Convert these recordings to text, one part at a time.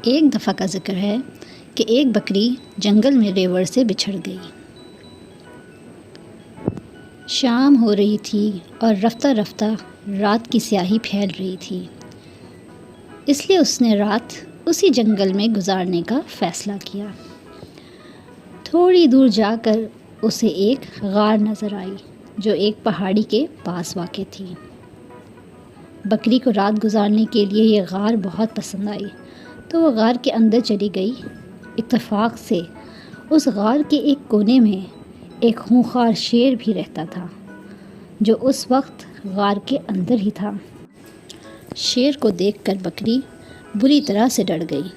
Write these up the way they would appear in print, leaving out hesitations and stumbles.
ایک دفعہ کا ذکر ہے کہ ایک بکری جنگل میں ریوڑ سے بچھڑ گئی۔ شام ہو رہی تھی اور رفتہ رفتہ رات کی سیاہی پھیل رہی تھی، اس لیے اس نے رات اسی جنگل میں گزارنے کا فیصلہ کیا۔ تھوڑی دور جا کر اسے ایک غار نظر آئی جو ایک پہاڑی کے پاس واقع تھی۔ بکری کو رات گزارنے کے لیے یہ غار بہت پسند آئی تو وہ غار کے اندر چلی گئی۔ اتفاق سے اس غار کے ایک کونے میں ایک خونخوار شیر بھی رہتا تھا جو اس وقت غار کے اندر ہی تھا۔ شیر کو دیکھ کر بکری بری طرح سے ڈر گئی۔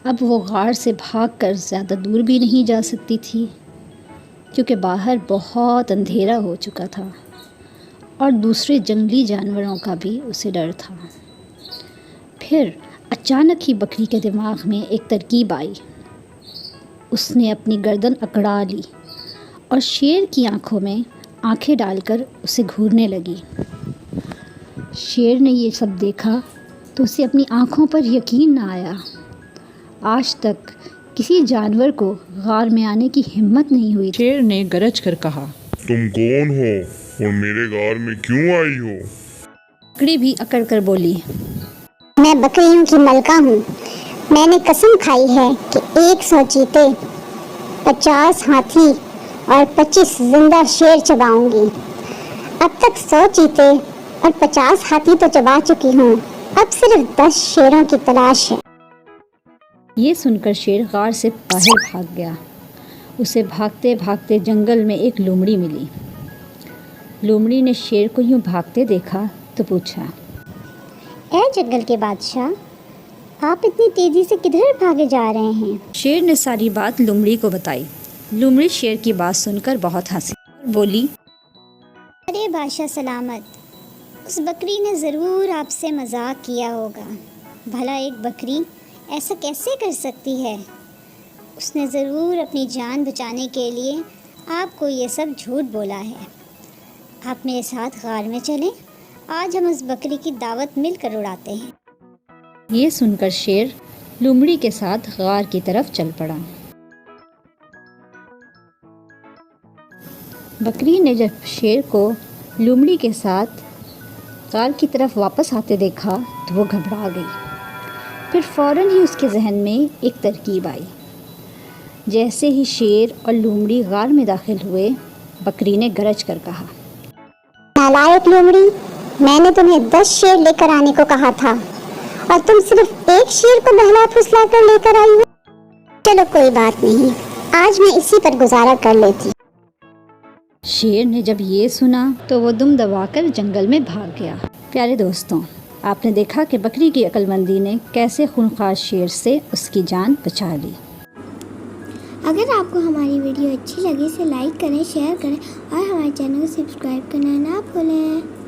اب وہ غار سے بھاگ کر زیادہ دور بھی نہیں جا سکتی تھی کیونکہ باہر بہت اندھیرا ہو چکا تھا اور دوسرے جنگلی جانوروں کا بھی اسے ڈر تھا۔ پھر اچانک ہی بکری کے دماغ میں ایک ترکیب آئی۔ اس نے اپنی گردن اکڑا لی اور شیر کی آنکھوں میں آنکھیں ڈال کر اسے گھورنے لگی۔ شیر نے یہ سب دیکھا تو اسے اپنی آنکھوں پر یقین نہ آیا۔ آج تک کسی جانور کو غار میں آنے کی ہمت نہیں ہوئی۔ شیر نے گرج کر کہا، تم کون ہو اور میرے غار میں کیوں آئی ہو؟ بکری بھی اکڑ کر بولی، میں بکریوں کی ملکہ ہوں۔ میں نے قسم کھائی ہے کہ 100 چیتے، 50 ہاتھی اور 25 زندہ شیر چباؤں گی۔ اب تک 100 چیتے اور 50 ہاتھی تو چبا چکی ہوں، اب صرف 10 شیروں کی تلاش ہے۔ یہ سن کر شیر غار سے باہر بھاگ گیا۔ اسے بھاگتے بھاگتے جنگل میں ایک لومڑی ملی۔ لومڑی نے شیر کو یوں بھاگتے دیکھا تو پوچھا، اے جنگل کے بادشاہ، آپ اتنی تیزی سے کدھر بھاگے جا رہے ہیں؟ شیر نے ساری بات لومڑی کو بتائی۔ لومڑی شیر کی بات سن کر بہت ہنسی اور بولی، ارے بادشاہ سلامت، اس بکری نے ضرور آپ سے مذاق کیا ہوگا۔ بھلا ایک بکری ایسا کیسے کر سکتی ہے؟ اس نے ضرور اپنی جان بچانے کے لیے آپ کو یہ سب جھوٹ بولا ہے۔ آپ میرے ساتھ غار میں چلیں، آج ہم اس بکری کی دعوت مل کر اڑاتے ہیں۔ یہ سن کر شیر لومڑی کے ساتھ غار کی طرف چل پڑا۔ بکری نے جب شیر کو لومڑی کے ساتھ غار کی طرف واپس آتے دیکھا تو وہ گھبرا گئی۔ پھر فوراً ہی اس کے ذہن میں ایک ترکیب آئی۔ جیسے ہی شیر اور لومڑی غار میں داخل ہوئے، بکری نے گرج کر کہا، نالائق لومڑی، میں نے تمہیں 10 شیر لے کر آنے کو کہا تھا اور تم صرف ایک شیر کو بہلا پھسلا کر لے کر آئی ہو۔ چلو کوئی بات نہیں، آج میں اسی پر گزارا کر لیتی۔ شیر نے جب یہ سنا تو وہ دم دبا کر جنگل میں بھاگ گیا۔ پیارے دوستوں، آپ نے دیکھا کہ بکری کی عقل مندی نے کیسے خونخوار شیر سے اس کی جان بچا لی۔ اگر آپ کو ہماری ویڈیو اچھی لگی اسے لائک کریں، شیئر کریں اور ہمارے چینل کو سبسکرائب کرنا نہ بھولیں۔